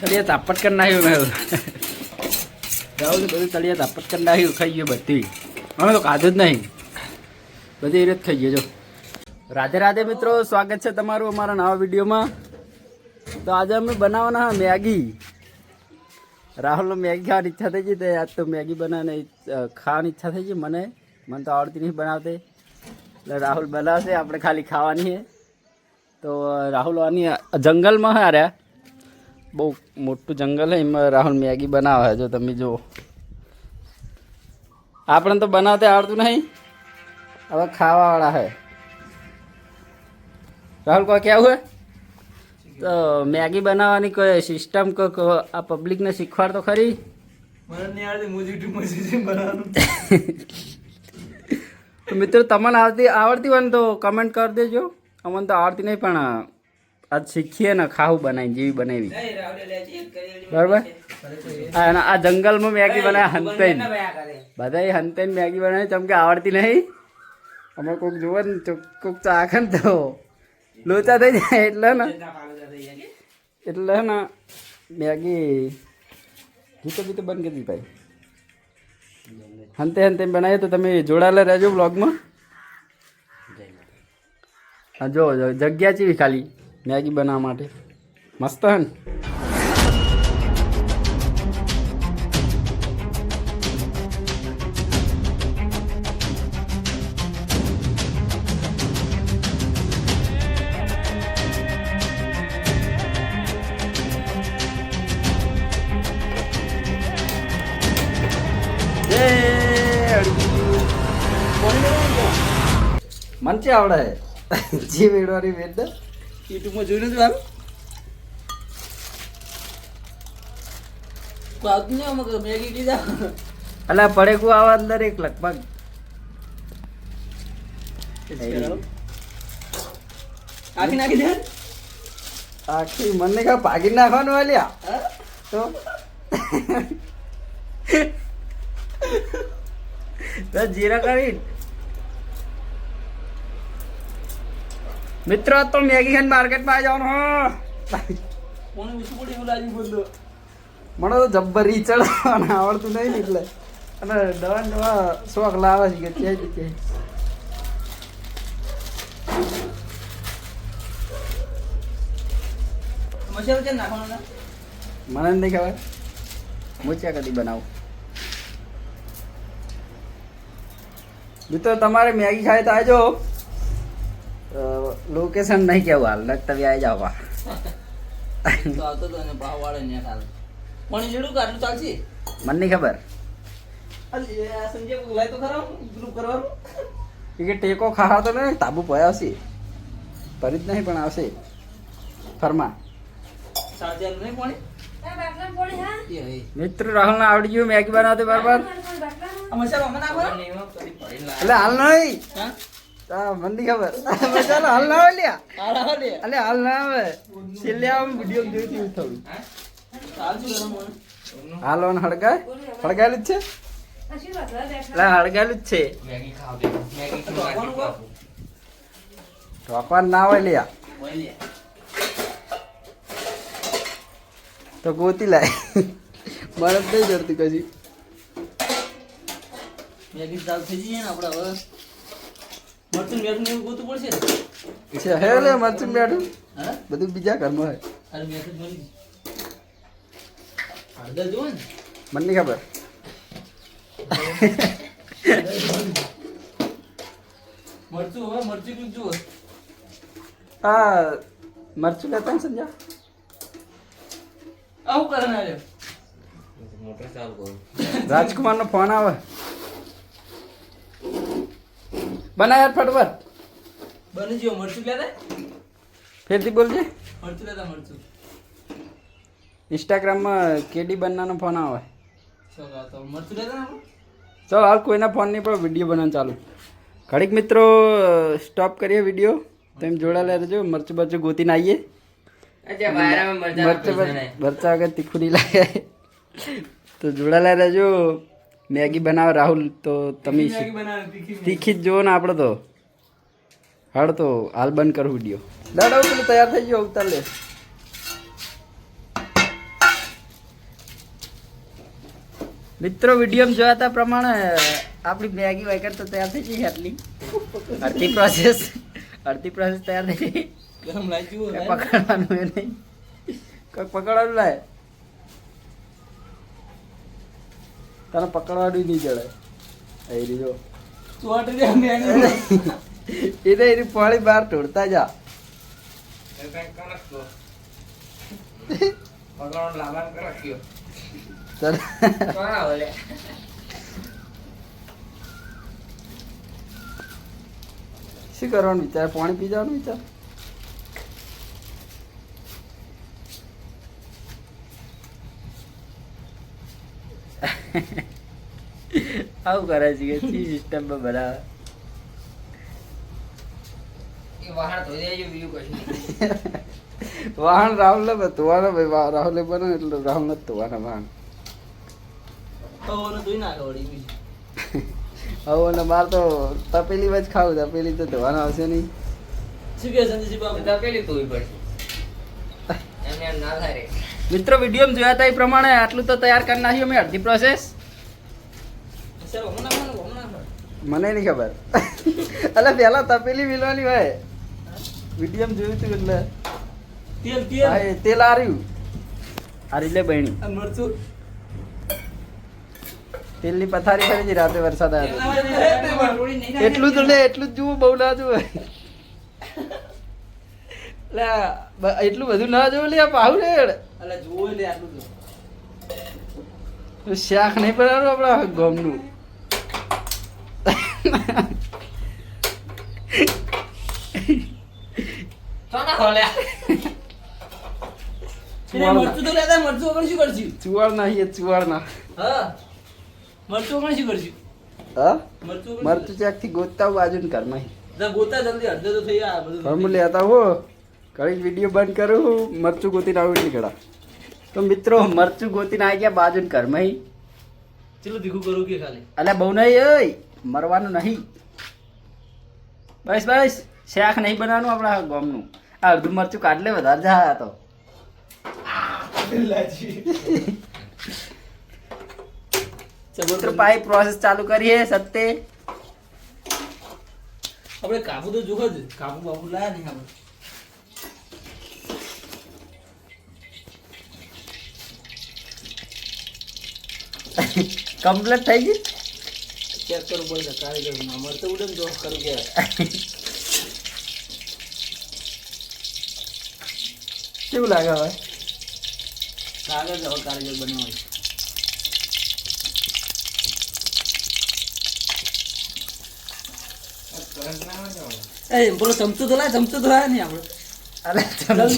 તળિયા તાપટ કરી નાખ્યું મેં રાહુલ બધું તળિયા તાપટ કરી નાખ્યું ખાઈ ગયું બધી અમે તો ખાધું જ નહીં બધી રીતે ખાઈ ગયો જો રાધે રાધે મિત્રો સ્વાગત છે તમારું અમારા નવા વિડીયોમાં તો આજે અમે બનાવવાના હા મેગી રાહુલનો મેગી ખાવાની ઈચ્છા થઈ ગઈ તો આજ તો મેગી બનાવવાની ખાવાની ઈચ્છા થઈ ગઈ મને તો આવડતી નહીં બનાવતે એટલે રાહુલ બનાવશે આપણે ખાલી ખાવાની છે તો રાહુલ આની જંગલમાં હા રહ્યા બહુ મોટું જંગલ છે એમાં રાહુલ મેગી બનાવે જો તમે જુઓ આપણે તો બનાવતે આવડતું નહીં હવે ખાવાવાળા છે રાહુલ કોઈ કેવું હે તો મેગી બનાવવાની કોઈ સિસ્ટમ આ પબ્લિકને શીખવાડ તો ખરી મને નહીં આવડતી હું યુટ્યુબમાં બનાવવાનું તો મિત્રો તમને આવડતી હોય ને તો કમેન્ટ કરી દેજો અમને તો આવડતી નહીં પણ આજ શીખીએ ને ખાવું બનાવી જેવી બનાવી બરાબર આ જંગલમાં મેગી બનાવે હંતેન બધા હંતેન મેગી બનાવે ચમ કે આવડતી નહીં અમે કોઈક જુઓ ને કોઈક ચાખે ને તો લોચા થઈ જાય એટલે ને મેગી ગીતો બીતો બંધ કરી દીધી ભાઈ હંતે હંતે બનાવીએ તો તમે જોડાયેલા રહેજો બ્લોગમાં હા જો જગ્યા ચીવી ખાલી મેગી બનાવવા માટે મસ્ત હે ને મને આવડે જે વેડવાની વેડ યુટ્યુબમાં જોઈને જ વાળું મેગી કીધા અલા પડેકું આવા અંદર એક લગભગ આખી નાખી દે આખી મને કા ભાગી નાખવાનું વાલ્યા તો જીરા કરી મિત્રો તો મેગી ખાઈને માર્કેટમાં આવી જવાનું કોને વિશું પડી એવું લાગ્યું બોલતો મને તો જબ્બરી ચડવાનું આવડતું નહીં ને એટલે અને દવા દવા શોખ લાવે છે કે છે મસાલો છે નાખવાનો મને નહીં ખબર હું ક્યાં કદી બનાવું મિત્રો તમારે મેગી ખાય તો આવજો લોકેશન નહીં કેવું હાલ નક તમે આવી જાવ તો આવતો તો ને ભાવ વાળે ને હાલ પાણી જેડું કાટલું ચાલશે મને નહીં ખબર સંજય બોલાય તો ખરા ગ્રુપ કરવાનું કે ટેકો ખાવા તો નહીં તાબુ પયા આવશે ફરી જ નહીં પણ આવશે ફરમા સાજાનું નહીં પાણી મિત્રો રાહુલ આવડી ગયું મેગી બનાવते બરાબર મસાલો અમે નાખવાનો એટલે હાલ નહીં હા મને નહીં ખબર ચાલો હાલ ના આવે લ્યા અલે હાલ ના આવે છેલ્લે આમ વિડીયો જોઈતી થોડું હાલ ઓન હળગાયેલું જ છે એટલે હળગાયેલું જ છે ઢોકવાન ના હોય લ્યા તો ગોતી લાય બરફ નહીં જડતી કશી મેગી ચાલ થઈ જઈએ ને આપણે હવે મરચું મેઠું ને એવું ગોતું પડશે છે હે લે મરચું મેઠું હા બધું બીજા ઘરમાં હોય અરે મેઠું મળી હળદર જો ને મને નહીં ખબર મરચું હવે મરચું કુછ જુઓ હા મરચું લેતા ને સંજા આવું કરે ને રાજકુમાર નો ફોન આવે બનાય ફટફટ બની ગયો મરચું લેતા ફેરથી બોલજે મરચું લેતા મરચું ઇન્સ્ટાગ્રામમાં કેડી બનનાનો ફોન આવે ચલો તો મરચું લેતા ને ચાલો હાલ કોઈના ફોન નહીં પણ વિડીયો બનાવવાનું ચાલુ ઘડીક મિત્રો સ્ટોપ કરીએ વિડીયો તેમ જોડાયેલા રહેજો મરચું બરચું ગોતીને આવીએ મરચા વગર તીખું નહીં લાગે તો જોડાયેલા રહેજો મેગી બનાવે રાહુલ તો તમે તીખી જ જુઓ ને આપણે તો હાડ તો હાલ બંધ કરું વિડીયો દાડા પેલું તૈયાર થઈ ગયો ઉતાર લે મિત્રો વિડીયો જોયા પ્રમાણે આપણી મેગી વાયકર તો તૈયાર થઈ ગઈ આટલી અડધી પ્રોસેસ તૈયાર થઈ ગઈ. ગરમ લાગ્યું એ પકડવાનું એ નહીં, કોઈ પકડવાનું લાય, તને પકડવાનું નહીં જડે. એ રીજો ચોટ દે મેગી એને એની પાણી બહાર ઢોળતા જા. ચાલ. શું કરવાનું વિચાર? પાણી પી જવાનું વિચાર. આવું કરે છે કે સિસ્ટમમાં બનાવે. વાહન રાહુલ ધોવાના ભાઈ, રાહુલ બને એટલે રાહુલ નથી ધોવાના વાહન. ઓને ધોઈ નાખે વળી. હવે અને માર તો તપેલી જ ખાવું, તપેલી તો ધોવાના આવશે નહીં. શું કે સંજયજી બાબુ? તપેલી ધોવી પડશે. એમને એમ ના થાય રે. મિત્રો વિડીયો જોયા હતા એ પ્રમાણે આટલું તો તૈયાર કરી નાખ્યું અમે અડધી પ્રોસેસ. સર હમણાં મને નહીં ખબર. એટલે પેલા તપેલી મિલવાની હોય. વિડીયો જોયું હતું એટલે તેલ હા, એ તેલ આર્યું આ રીતે બની. અને મરચું તેલની પથારી ફરી હતી રાતે વરસાદ આવ્યો. એટલું તો લે, એટલું જ જુઓ, બહુ ના જુઓ. એટલું બધું ના જોવું લે, પાહુ રે. એટલે જુઓ લે આટલું તો. શાક નહીં બનાવવાનું આપણા ગામનું. મરચું તો લેતા, મરચું વગર શું કરશું? ચુવાડ ના ચુવાડ ના. હા મરચું વગર શું કરશું? હા મરચું વગર મરચું ચાક થી ગોતતા બાજુ ને ઘરમાં જા ગોતા જલ્દી, અડધે તો થઈ આ બધું. હું લેતા હો ઘણી વિડીયો બંધ કરું, મરચું ગોતીને આવું એટલી ઘડા. તો મિત્રો મરચું ગોતીને આવી ગયા બાજુ ને ઘરમાં. ચલો દીખું કરું કે ખાલી. અલ્યા બહુ નહીં, ઓય મરવાનું નહીં. બસ બસ, શાક નહીં બનાવવાનું આપણા ગામનું. આ અડધું મરચું કાઢ લે, વધારે જા તો. મિત્રો પાઈ પ્રોસેસ ચાલુ કરીએ સત્તે. આપણે કાબુ તો જોવો જ, કાબુ બાબુ લાયા નહીં આપણે. કમ્પ્લીટ થઈ ગઈ. ચેક કરવું પડશે કારીગર. મરચું ઉડે ને તો કરું કે કેવું લાગે હવે? કાગળ હવે કારીગર બનાવે. એ બોલો ચમચો તો લાય, ચમચો તો લાય નહીં આપણે. અરે ચમચો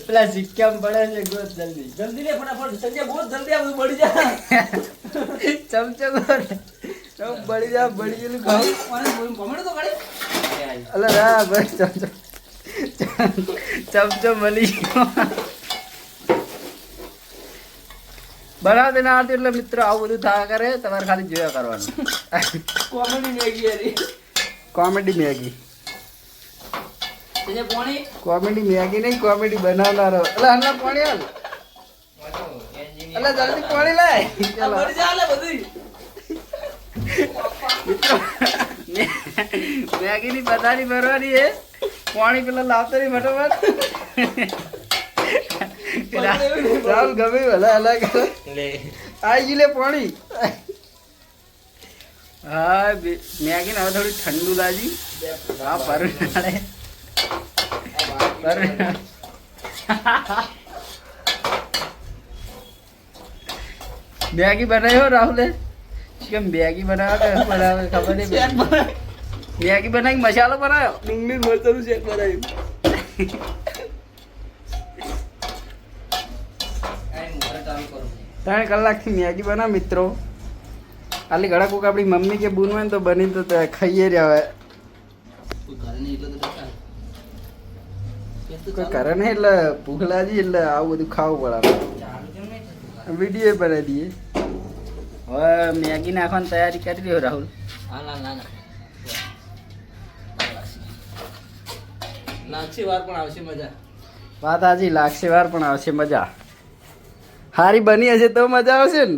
પેલા સિક્કામાં પડે છે, ગોત જલ્દી. જલ્દી લે ફટાફટ. સંજય બહુ જલ્દી આ બધું બળી જાય. ચમચો ગોત. તો બળી જા, બળી ગયેલું ખાવું. કોમેન્ટ તો કાઢી. અલે ના બસ, ચમચો મળી ગયો. બનાવ દેના આવતી એટલે મિત્રો આવું બધું થયા કરે, તમારે ખાલી જોયા કરવાનું. કોમેડી મેગી યારી. કોમેડી મેગી, સંજય પોણી કોમેડી મેગી નહીં, કોમેડી બનાવનારો. અલે હલ્લા પાણી હાલ, અલે જલ્દી પાણી લાય. આ બળી જાય લે બધું. મિત્રો મેગી ની પથારી ભરવાની હે, પાણી પેલા લાવતો નહીં ફટોફટ. ચાલ ગમે ભલા હલા કરે. આઈ ગયું લે પાણી. હા મેગી ને હવે થોડી ઠંડુ લાગી. હા ભરું નાળે મેગી બનાવ્યો રાહુલે. કેમ મેગી બનાવે કે બનાવે ખબર નહીં. મેગી બનાવી મસાલો બનાવ્યો, ડુંગળી મરચાનું શેક બનાવ્યું. 3 કલાકથી મેગી બનાવ મિત્રો. આલી ઘડા કોક આપણી મમ્મી કે બૂન હોય ને તો બની તો ખાઈએ રહ્યા હવે. કોઈ કરે નહીં એટલે ભૂખ લાગી એટલે આવું બધું ખાવું પડે. વિડીયો બનાવી દઈએ. હવે મેગી નાખવાની તૈયારી કરી રહ્યો રાહુલ. હા ના ના ના લાગશે વાર પણ આવશે મજા. વાત હાજી, લાગશે વાર પણ આવશે મજા. હારી બની હશે તો મજા આવશે ને.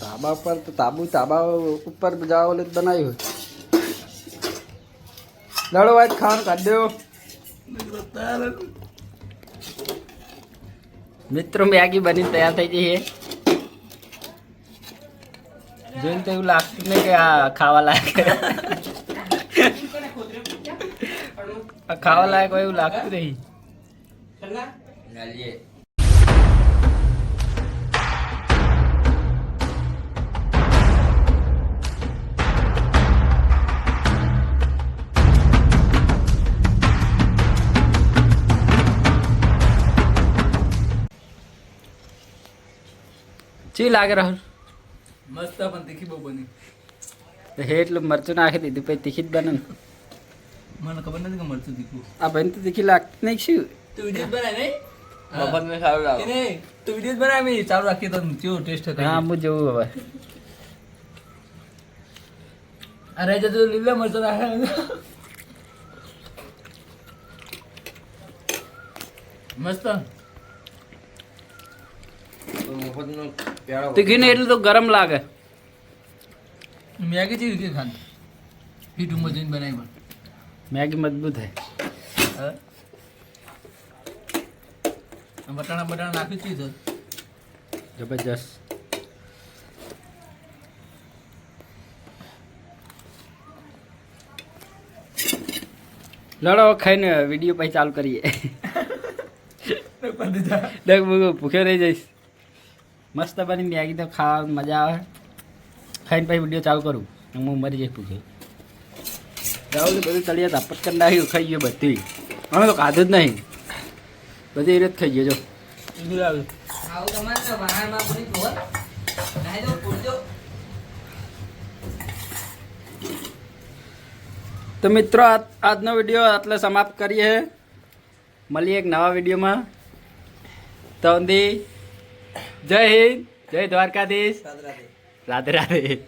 તાબા પર તો તાબા ઉપર જાવ એટલે બનાવ્યું લડો વાત ખાવાનું કાઢ દો મિત્રો મેગી બની તૈયાર થઈ ગઈ છે જોઈને તો એવું લાગતું નહીં કે આ ખાવા લાયક આ ખાવા લાયક હોય એવું લાગતું નહીં નાલીએ ચી લાગે રાહુલ મસ્ત પણ તીખી બહુ બની તો હે એટલું મરચું નાખી દીધું પછી તીખી જ બને ને મને ખબર નથી કે મરચું તીખું આ ભાઈ તો તીખી લાગતી નહીં શું તું વિડીયો બનાય નહીં મફત મેં સારું લાવો નહીં તું વિડીયો બનાવી ચાલુ રાખીએ તો કેવો ટેસ્ટ હતો હા હું જોઉં હવે અરે જો લીલા મરચું નાખે મસ્ત મફતનો પ્યારો તીખી ને એટલું તો ગરમ લાગે મેગી જેવી રીતે ખાન યુટ્યુબમાં જોઈને બનાવી પણ મેગી મજબૂત હે બટાણા નાખી ચીજ જબરજસ્ત લડો ખાઈને વિડીયો પછી ચાલુ કરીએ દેખ ભૂખ્યો રહી જઈશ મસ્ત બની મેગી તો ખાવા મજા આવે ખાઈને પછી વિડીયો ચાલુ કરું હું મરી જઈશ ભૂખ્યો રાહુલ બધું તળિયા ધાપટ કરી નાખ્યું ખાઈ ગયો બધી અમે તો ખાધું જ નહીં બધી એ રીતે ખાઈ ગયો જો આવું તમારે તો બહારમાં પૂરી ખબર નાહી દો પૂરજો તો મિત્રો આજનો વિડીયો આટલે સમાપ્ત કરીએ મળીએ એક નવા વિડીયોમાં તો જય હિન્દ જય દ્વારકાધીશ રાધે રાધે